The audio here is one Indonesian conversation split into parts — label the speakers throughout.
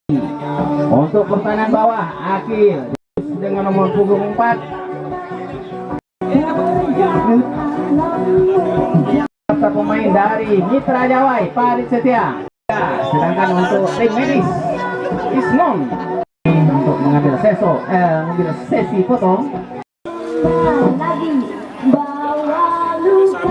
Speaker 1: Untuk pertahanan bawah, Akil dengan nomor punggung 4. Pemain dari Mitra Jawai, Farid Setia. Sedangkan untuk tim medis, Isnon untuk mengambil sesi foto.
Speaker 2: Lagi bawa luka.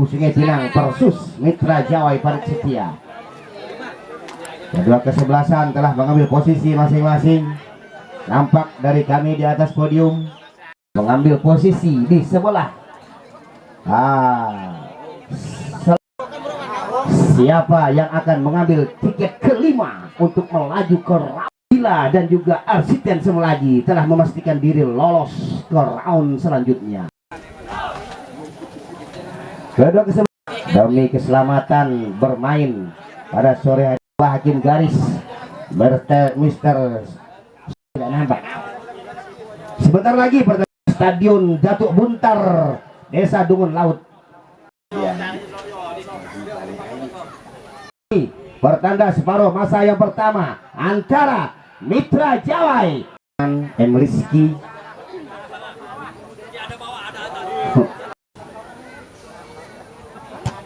Speaker 1: Sungai Pinang versus Mitra Jawai Farid Setia. Kedua kesebelasan telah mengambil posisi masing-masing. Nampak dari kami di atas podium mengambil posisi di sebelah. Siapa yang akan mengambil tiket kelima untuk melaju ke Bila dan juga Arsiten Semelaji telah memastikan diri lolos ke round selanjutnya. Kedua kesempatan demi keselamatan bermain pada sore hari, hakim garis Mister tidak nampak. Sebentar lagi pertandingan Stadion Datuk Buntar, Desa Dungun Laut. Pertanda separuh masa yang pertama antara Mitra Jawai dan Rizky.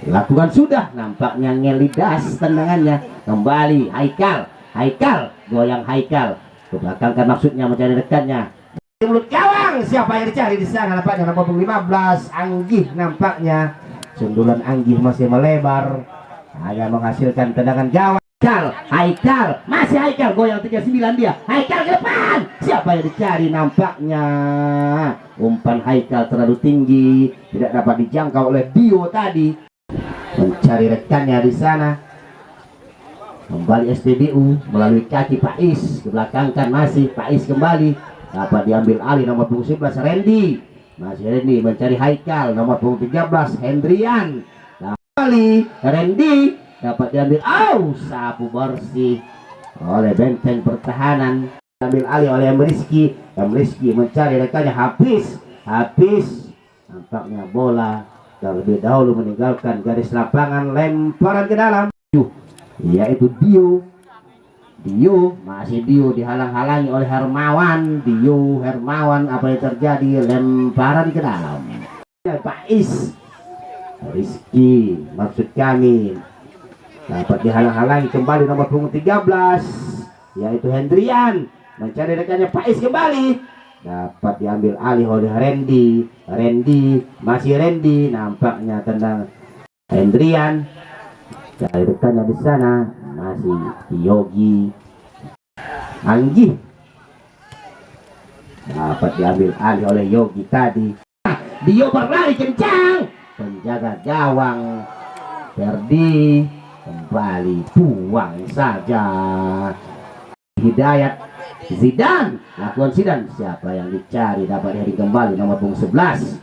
Speaker 1: Lakukan sudah, nampaknya ngelidas tendangannya. Kembali Haikal goyang Haikal ke belakang, kan maksudnya mencari rekannya. Di mulut gawang, siapa yang dicari di sana? Nampaknya nomor 15 Anggih. Nampaknya sundulan Anggih masih melebar, hanya menghasilkan tendangan gawang. Haikal masih Haikal goyang 39 dia. Haikal ke depan, siapa yang dicari? Nampaknya umpan Haikal terlalu tinggi, tidak dapat dijangkau oleh Dio tadi. Mencari rekannya di sana. Kembali SPBU melalui kaki Pais, ke belakang kan masih Pais, kembali dapat diambil alih nomor punggung 11 Randy. Masih Randy mencari Haikal, nomor punggung 13 Hendrian. Kembali Randy dapat diambil, sapu bersih oleh benteng pertahanan. Ambil alih oleh Rizky. Rizky mencari rekannya Hafiz. Nampaknya bola terlebih dahulu meninggalkan garis lapangan, lemparan ke dalam, yaitu Dio. Masih Dio dihalang-halangi oleh Hermawan. Apa yang terjadi? Lemparan ke dalam. Pais, Rizky maksud kami, dapat dihalang-halangi. Kembali nomor punggung 13 yaitu Hendrian mencari rekannya Pais, kembali dapat diambil alih oleh Randy. Masih Randy, nampaknya tendang Hendrian. Cari rekannya di sana, masih Yogi. Anggih dapat diambil alih oleh Yogi tadi. Dio berlari kencang, penjaga gawang Ferdi kembali buang saja. Hidayat Zidan, lakukan Zidan, siapa yang dicari? Dapat hari kembali nomor punggung 11.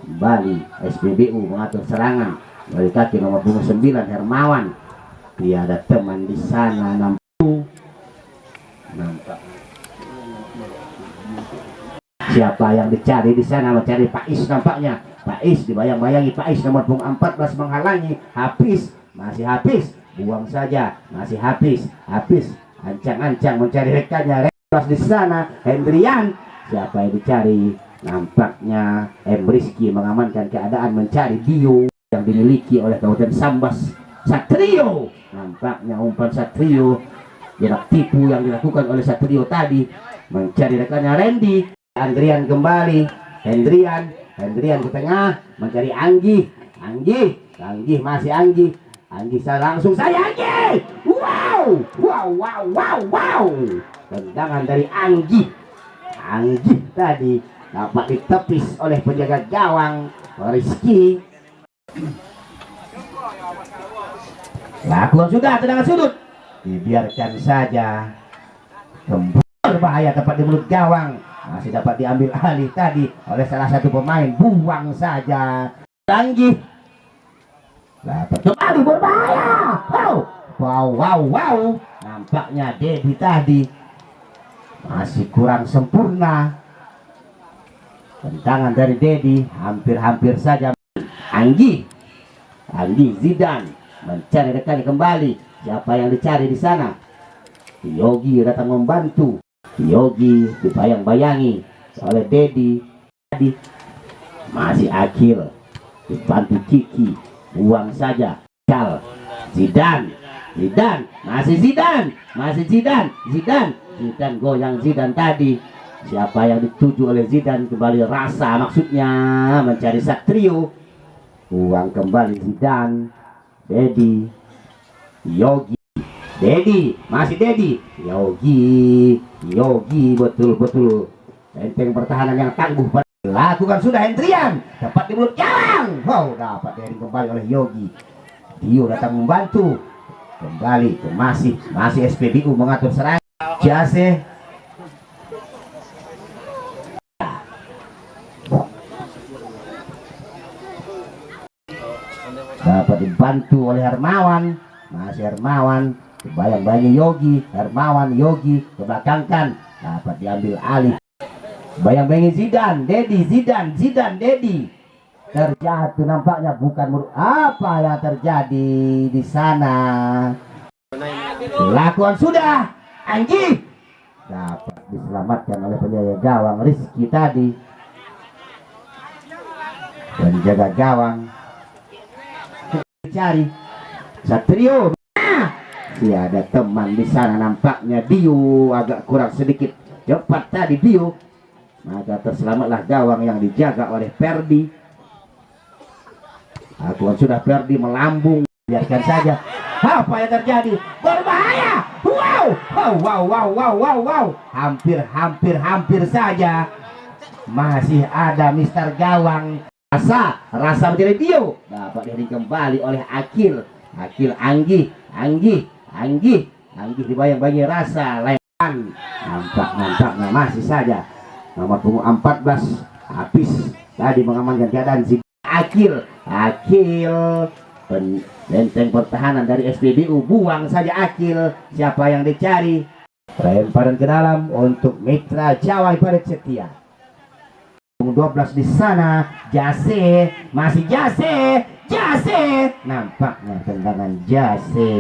Speaker 1: Kembali SPBU mengatur serangan dari kaki nomor punggung 9 Hermawan. Tiada teman di sana. Nampak siapa yang dicari di sana? Mencari Pais, nampaknya Pais dibayang-bayangi. Pais nomor punggung 14 menghalangi. Masih Hafiz, buang saja. Masih Hafiz ancang-ancang mencari rekannya. Di sana Hendrian, siapa yang dicari? Nampaknya Rizky mengamankan keadaan, mencari Dio yang dimiliki oleh Kabupaten Sambas. Satrio, nampaknya umpan Satrio, jarak tipu yang dilakukan oleh Satrio tadi, mencari rekannya Randy. Andrian kembali, Hendrian ke tengah mencari Anggih. Masih Anggih langsung saya Anggih. Wow. Tendangan dari Anggih tadi dapat ditepis oleh penjaga gawang Rizky. Lakukan sudah tendangan sudut, dibiarkan saja. Berbahaya tepat di mulut gawang, masih dapat diambil alih tadi oleh salah satu pemain. Buang saja. Anggih dapat kembali, berbahaya. wow. Nampaknya Dedi tadi masih kurang sempurna. Tendangan dari Dedi hampir-hampir saja. Anggi Zidan mencari rekannya kembali. Siapa yang dicari di sana? Yogi datang membantu. Yogi dibayang-bayangi oleh Dedi. Masih Akil dibantu Kiki, buang saja. Zidan goyang Zidan tadi. Siapa yang dituju oleh Zidan? Kembali Rasa, maksudnya mencari Satrio. Buang kembali Zidan. Dedi, Yogi, masih Dedi, Yogi betul enteng pertahanan yang tangguh. Lakukan sudah Hendrian, dapat di mulut gawang. Wow, dapat dari kembali oleh Yogi. Dio datang membantu. Kembali ke masih SPBU mengatur serangan. Jase dapat dibantu oleh Hermawan. Masih Hermawan, bayang-bayang Yogi. Hermawan, Yogi kebelakangkan, dapat diambil alih. Bayang-bayang Zidan, Dedi terjatuh nampaknya. Bukan apa yang terjadi di sana. Lakukan sudah. Anggi dapat diselamatkan oleh penjaga gawang Rizky tadi. Penjaga gawang cari Satrio. Ada teman di sana nampaknya. Dio agak kurang sedikit cepat tadi Dio. Maka terselamatlah gawang yang dijaga oleh Ferdi. Akuan sudah Ferdi melambung. Biarkan saja. Apa yang terjadi? Berbahaya. Wow. Hampir saja. Masih ada Mister Gawang. Rasa menjadi Dio. Dapat diri kembali oleh Akil. Anggi dibayang-bayangi Rasa. Lepan. Nampaknya masih saja. Nomor punggung 14 habis tadi mengamankan keadaan si Akil benteng pertahanan dari SPBU. Buang saja Akil. Siapa yang dicari? Lemparan ke dalam untuk Mitra Jawa Ibarat Setia. 12 di sana. Masih Jase. Nampaknya tendangan Jase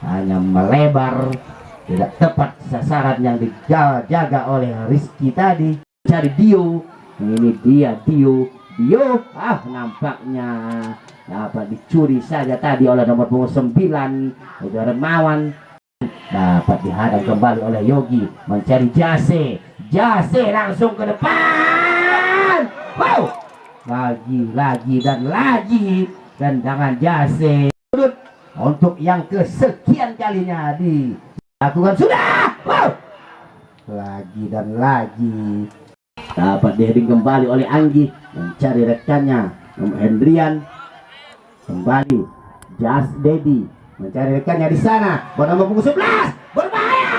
Speaker 1: hanya melebar, tidak tepat sasaran yang dijaga oleh Rizky tadi. Cari Dio. Ini dia Dio. Nampaknya dapat dicuri saja tadi oleh nomor punggung 9 Hermawan. Dapat dihadang kembali oleh Yogi. Mencari Jase langsung ke depan. Wow. Lagi tendangan Jase untuk yang kesekian kalinya dilakukan sudah. Wow. Lagi dapat diheading kembali oleh Anggi. Mencari rekannya Hendrian. Kembali Dedi mencari rekannya di sana. Bernomor punggung 11. Berbahaya.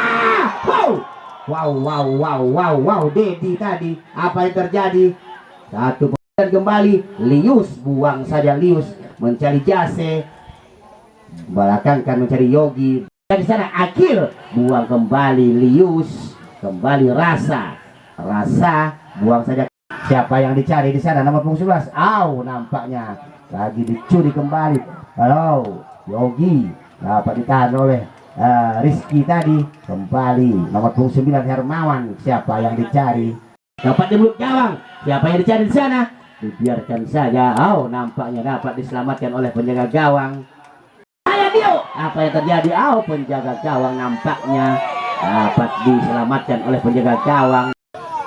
Speaker 1: Wow. Dedi tadi. Apa yang terjadi? Satu dan kembali Lius. Buang saja Lius. Mencari Jase. Belakangkan mencari Yogi. Di sana Akil. Buang kembali Lius. Kembali Rasa. Buang saja. Siapa yang dicari di sana? Nomor punggung 11. Nampaknya lagi dicuri kembali. Halo, Yogi dapat ditahan oleh Rizky tadi. Kembali nomor punggung 9 Hermawan. Siapa yang dicari? Dapat di mulut gawang. Siapa yang dicari di sana? Dibiarkan saja. Nampaknya dapat diselamatkan oleh penjaga gawang. Apa yang terjadi? Penjaga gawang nampaknya dapat diselamatkan oleh penjaga gawang.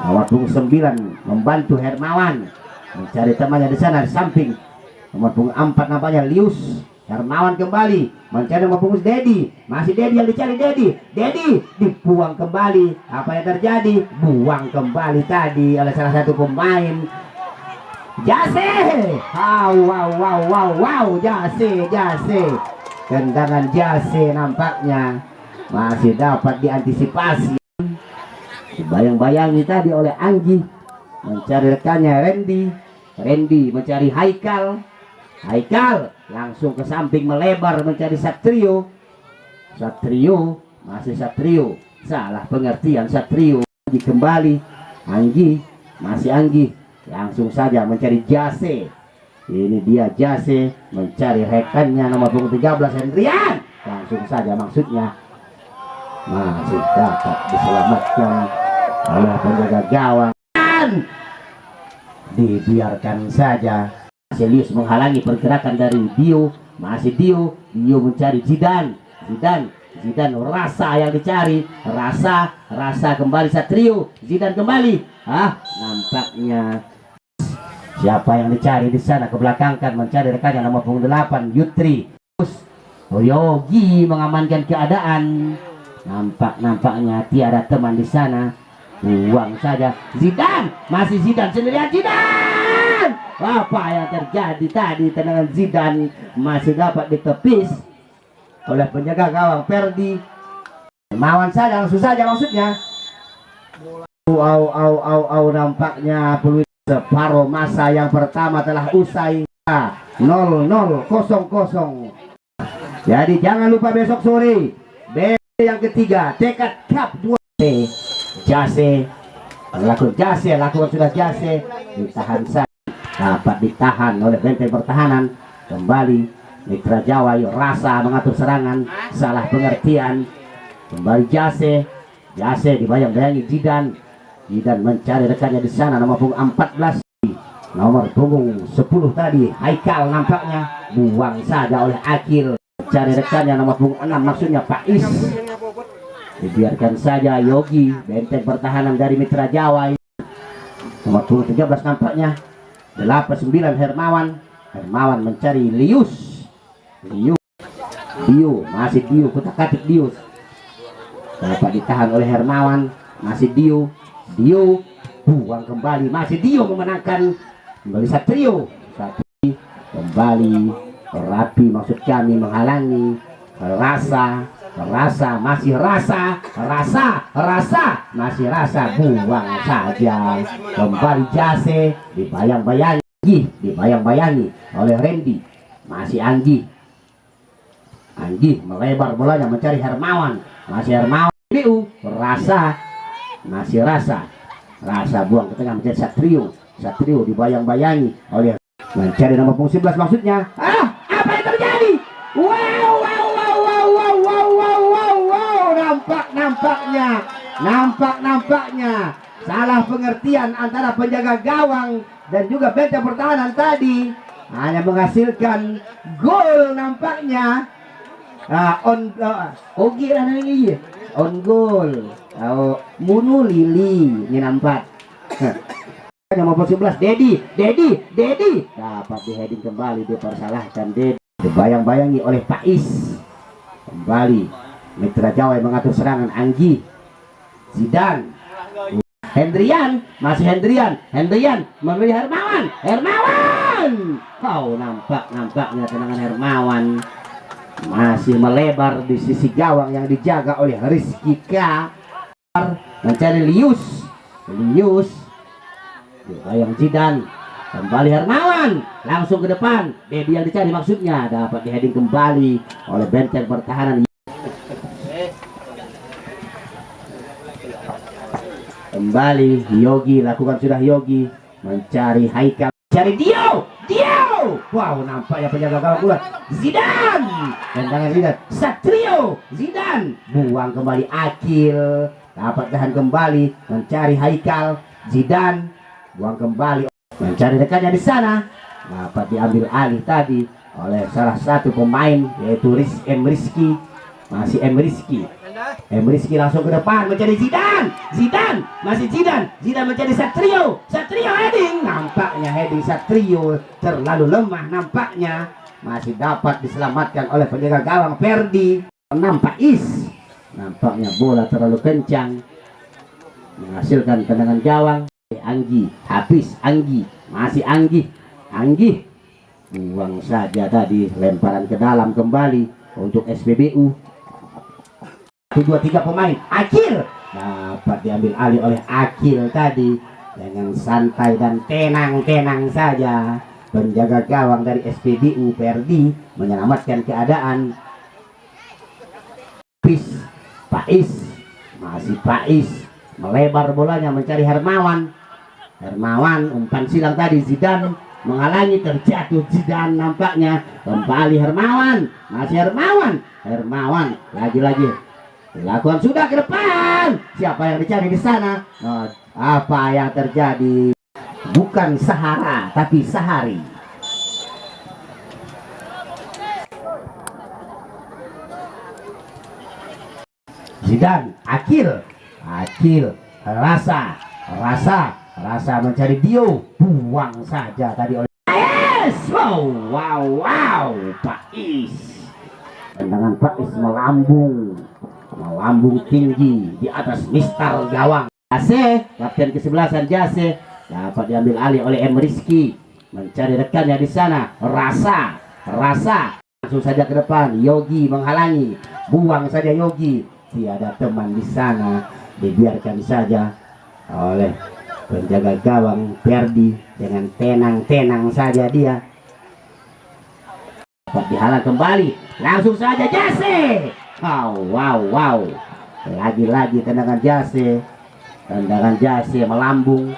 Speaker 1: Nomor punggung 9 membantu Hermawan mencari temannya di sana di samping. Nomor punggung 4 nampaknya Lius. Hermawan kembali mencari nomor punggung Dedi. Masih Dedi yang dicari. Dedi dibuang kembali. Apa yang terjadi? Buang kembali tadi oleh salah satu pemain. Jase. Wow. Jase. Tendangan Jase nampaknya masih dapat diantisipasi. Bayang-bayangi tadi oleh Anggi. Mencari rekannya Randy mencari Haikal langsung ke samping melebar mencari Satrio. Satrio, masih Satrio, salah pengertian Satrio. Kembali Anggi, masih Anggi, langsung saja mencari Jase. Ini dia Jase mencari rekannya nomor punggung 13 Hendrian. Langsung saja maksudnya masih dapat diselamatkan oleh penjaga gawang. Dibiarkan saja. Selius menghalangi pergerakan dari Dio. Masih Dio mencari Zidan. Zidan rasa yang dicari. Rasa kembali Satrio. Zidan kembali. Nampaknya siapa yang dicari di sana, kebelakangkan mencari rekannya nomor punggung 8 Yutri. Yogi mengamankan keadaan. Nampaknya tiada teman di sana. Buang saja Zidan, masih Zidan sendirian. Zidan, apa yang terjadi tadi? Tendangan Zidan masih dapat ditepis oleh penjaga gawang Ferdi. Mawan saja, langsung saja maksudnya. Nampaknya peluit separuh masa yang pertama telah usai. 0-0. Jadi jangan lupa besok sore yang ketiga tekad cup 2. Jase lakukan sudah Jase, ditahan saja, dapat ditahan oleh benteng pertahanan. Kembali Mitra Jawa, rasa mengatur serangan, salah pengertian. Kembali Jase dibayang-bayangi Zidan mencari rekannya di sana nomor punggung 14, nomor punggung 10 tadi Haikal. Nampaknya buang saja oleh Akil, cari rekannya nomor punggung 6 maksudnya Faiz. Dibiarkan saja Yogi, benteng pertahanan dari Mitra Jawa nomor punggung 13 nampaknya 89 Hermawan mencari Lius. Dio, masih Dio, kutak-katik Dius, dapat ditahan oleh Hermawan. Masih Dio buang kembali, masih Dio memenangkan. Kembali Satrio kembali rapi, maksud kami menghalangi. Rasa masih rasa buang saja. Kembali Jase dibayang-bayangi oleh Randy. Masih Anggi melebar bolanya mencari Hermawan. Masih Hermawan rasa buang ke tengah mencari Satrio dibayang-bayangi oleh mencari nomor punggung 11 maksudnya. Apa yang terjadi? Wow, nampaknya salah pengertian antara penjaga gawang dan juga benteng pertahanan tadi, hanya menghasilkan gol nampaknya. On goal. Munu Lili ini nampak. Nomor 11 Dedi dapat diheading kembali, dipersalahkan Dedi. Dibayang-bayangi oleh Faiz. Kembali Mitra Jawa yang mengatur serangan. Anggi, Zidan, Hendrian memberi Hermawan. Nampaknya tendangan Hermawan masih melebar di sisi gawang yang dijaga oleh Rizky K. Mencari Lius dibayang Zidan. Kembali Hermawan langsung ke depan. Dedi yang dicari maksudnya, dapat diheading kembali oleh benteng pertahanan. Kembali Yogi, lakukan sudah Yogi mencari Haikal, cari Dio. Wow, nampaknya penjaga gawang pula Zidan. Tendangan Zidan, Satrio, Zidan buang kembali. Akil dapat tahan kembali mencari Haikal. Zidan buang kembali mencari rekannya di sana, dapat diambil alih tadi oleh salah satu pemain yaitu Rizky. Masih Rizky langsung ke depan mencari Zidan mencari Satrio heading. Nampaknya heading Satrio terlalu lemah, nampaknya masih dapat diselamatkan oleh penjaga gawang Ferdi. Nampaknya bola terlalu kencang menghasilkan tendangan gawang. Masih Anggi buang saja tadi, lemparan ke dalam kembali untuk SPBU. 2-3 pemain. Akil dapat diambil alih oleh Akil tadi dengan santai dan tenang saja. Penjaga gawang dari SPBU Ferdi menyelamatkan keadaan. Pais, masih Pais, melebar bolanya mencari Hermawan. Hermawan umpan silang tadi, Zidane menghalangi, terjatuh Zidane nampaknya. Kembali Hermawan, masih Hermawan lagi-lagi lakukan sudah ke depan. Siapa yang dicari di sana? Oh, apa yang terjadi? Bukan Sahara tapi Sahari. Zidane, Akil, Rasa mencari Dio, buang saja tadi oleh Pais. Wow, Pais. Tendangan Pais melambung tinggi di atas mistar gawang. Jase, kapten ke-11 Jase, dapat diambil alih oleh M. Rizky, mencari rekannya di sana. Rasa langsung saja ke depan. Yogi menghalangi, buang saja Yogi. Tiada teman di sana, dibiarkan saja oleh penjaga gawang Ferdi dengan tenang saja dia. Dapat dihalang kembali, langsung saja Jase. Wow. Lagi-lagi tendangan Jase melambung.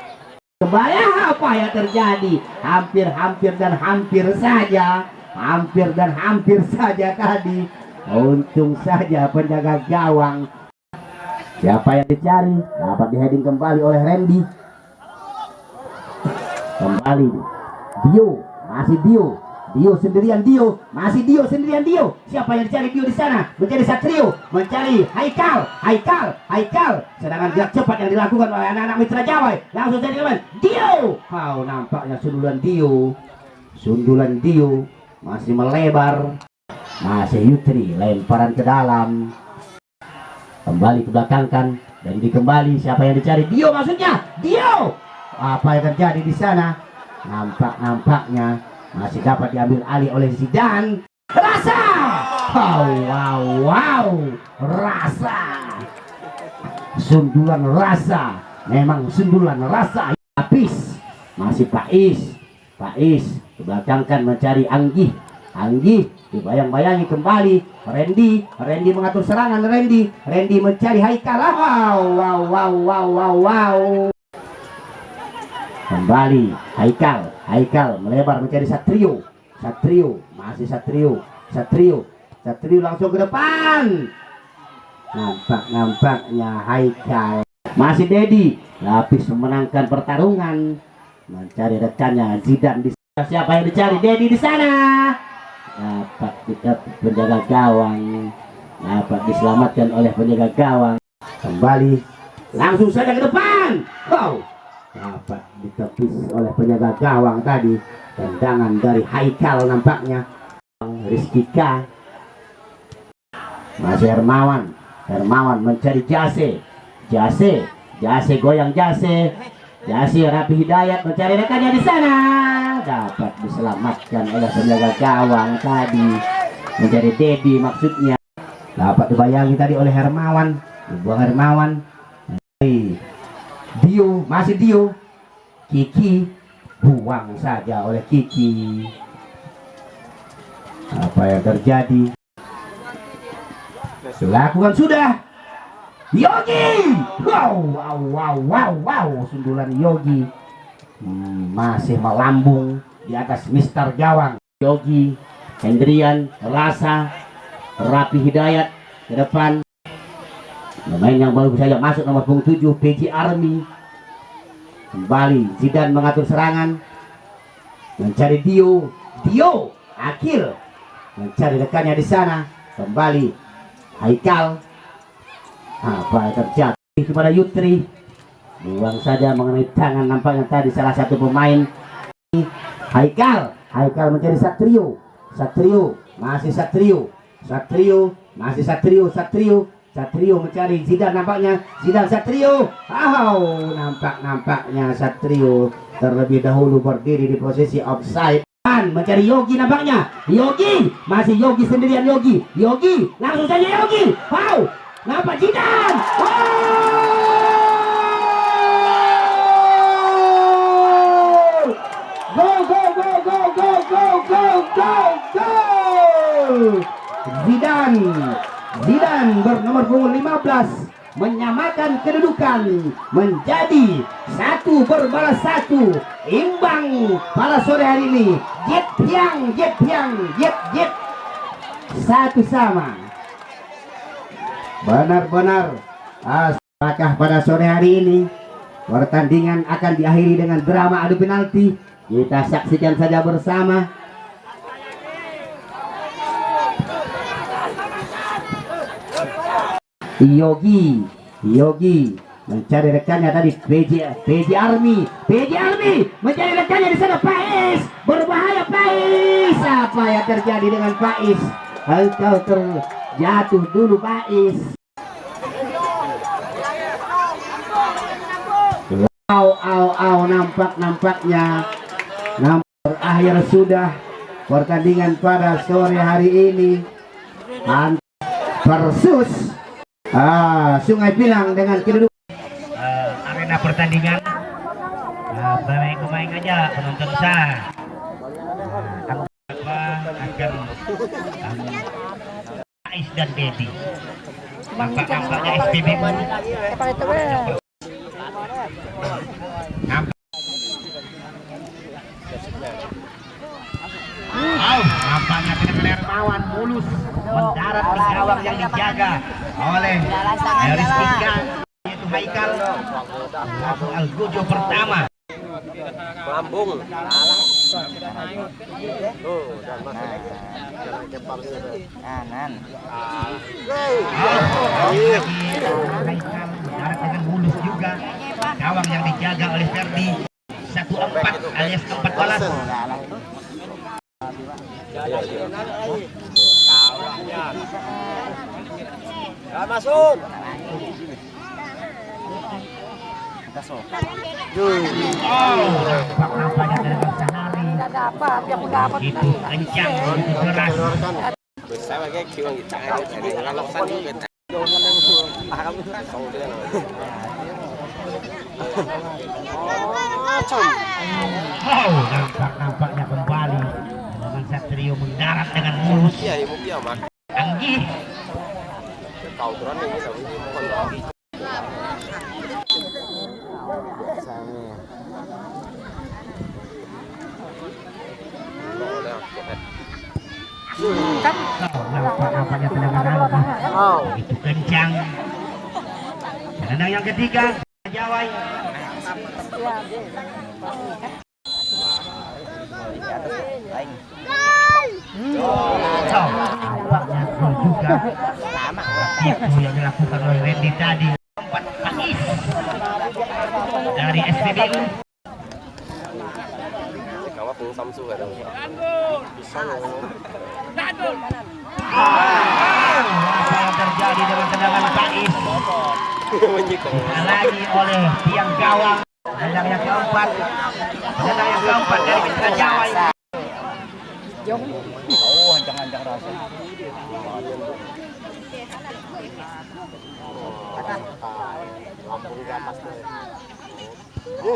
Speaker 1: Kembali, apa yang terjadi? Hampir saja tadi. Untung saja penjaga gawang. Siapa yang dicari? Dapat diheading kembali oleh Randy. Kembali Dio sendirian. Siapa yang dicari Dio di sana? Mencari Satrio, mencari Haikal. Sedangkan gerak cepat yang dilakukan oleh anak-anak Mitra Jawa. Langsung jadi teman Dio. Nampaknya sundulan Dio masih melebar. Masih Yutri, lemparan ke dalam. Kembali ke belakang kan, dan dikembali. Siapa yang dicari? Dio maksudnya. Dio. Apa yang terjadi di sana? Nampaknya masih dapat diambil alih oleh Zidane. Rasa. Wow. Rasa. Sundulan Rasa. Memang sundulan Rasa. Masih Pais. Ke belakang kan mencari Anggi. Dibayang-bayangi kembali Randy mengatur serangan. Randy mencari Haikal. Wow. Kembali Haikal melebar mencari Satrio, masih Satrio langsung ke depan. Nampaknya Haikal, masih Dedi, lapis memenangkan pertarungan, mencari rekannya Zidane. Siapa yang dicari? Dedi di sana. Dapat kita penjaga gawang, dapat diselamatkan oleh penjaga gawang. Kembali langsung saja ke depan. Dapat ditepis oleh penjaga gawang tadi. Tendangan dari Haikal nampaknya. Rizky K. Masih Hermawan mencari Jase goyang Jase Rapi Hidayat mencari rekannya di sana. Dapat diselamatkan oleh penjaga gawang tadi, mencari Dedi maksudnya. Dapat dibayangi tadi oleh Hermawan, dibuang Hermawan. Masih Dio. Kiki, buang saja oleh Kiki. Apa yang terjadi? Lakukan sudah. Yogi. Wow. Sundulan Yogi. Masih melambung di atas mistar gawang. Yogi, Hendrian, Rasa, Rapi Hidayat ke depan. Pemain yang baru saja masuk nomor 7 PJ Army. Kembali Zidane mengatur serangan, mencari Dio, Akil mencari rekannya di sana. Kembali Haikal. Apa yang terjadi kepada Yutri? Buang saja mengenai tangan nampaknya tadi salah satu pemain. Haikal mencari Satrio, masih Satrio mencari Zidane nampaknya. Satrio. Nampaknya Satrio terlebih dahulu berdiri di posisi offside. Mencari Yogi nampaknya. Masih Yogi sendirian. Yogi langsung saja Yogi. Nampak Zidane. Go. Zidan bernomor punggung 15 menyamakan kedudukan menjadi 1-1, imbang pada sore hari ini. Jet satu sama. Benar-benar apakah pada sore hari ini pertandingan akan diakhiri dengan drama adu penalti? Kita saksikan saja bersama. Yogi mencari rekannya tadi. PJ Army mencari rekannya di sana. Pais, berbahaya Pais. Apa yang terjadi dengan Pais? Engkau terjatuh dulu Pais. Nampaknya berakhir sudah pertandingan pada sore hari ini versus Sungai Pinang dengan kedudukan
Speaker 3: arena pertandingan. Pemain aja penonton sah akan Ais dan Dedi. Nampaknya SPBU nampaknya benar-benar lawan mulus mendarat di gawang yang dijaga oleh Rizky, yaitu Haikal atau Algojo pertama.
Speaker 4: Lambung. Kanan.
Speaker 3: Haikal mendarat dengan mulus juga. Gawang yang dijaga oleh Ferdi 14 alias 14.
Speaker 4: Masuk.
Speaker 3: Nampaknya dengan sehari itu kencang, itu keras.
Speaker 4: Saya pakai kiwang gitu. Ngalasan juga.
Speaker 3: Nampaknya kembali dengan Satrio mendarat dengan mulus. Anggi nampaknya tendangan Anggi itu kencang. Tendangan yang ketiga Jawai. Nampaknya gol juga. Itu yang dilakukan oleh Randy tadi. Umpan Pais dari SPBU. Apa yang terjadi dengan tendangan Pais? Lagi oleh tiang gawang. Tendangan yang keempat dari Mitra Jawai.
Speaker 4: Hancang-hancang rasa. Lambung di atas tuh.
Speaker 3: Wow.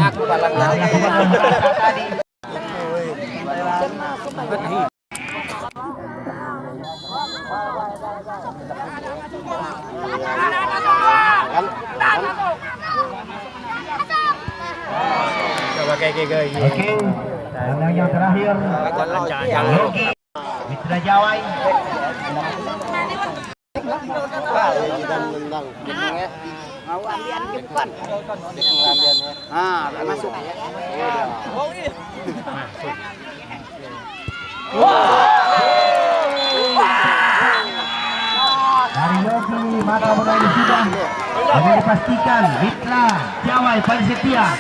Speaker 4: Aku balang lagi.
Speaker 3: Tadi. Oke, tendangan yang terakhir Yogi Mitra Jawai.
Speaker 4: Mau ambian depan. Masuk.
Speaker 3: Dari Yogi maka bola ini sudah dipastikan Mitra Jawai paling setia.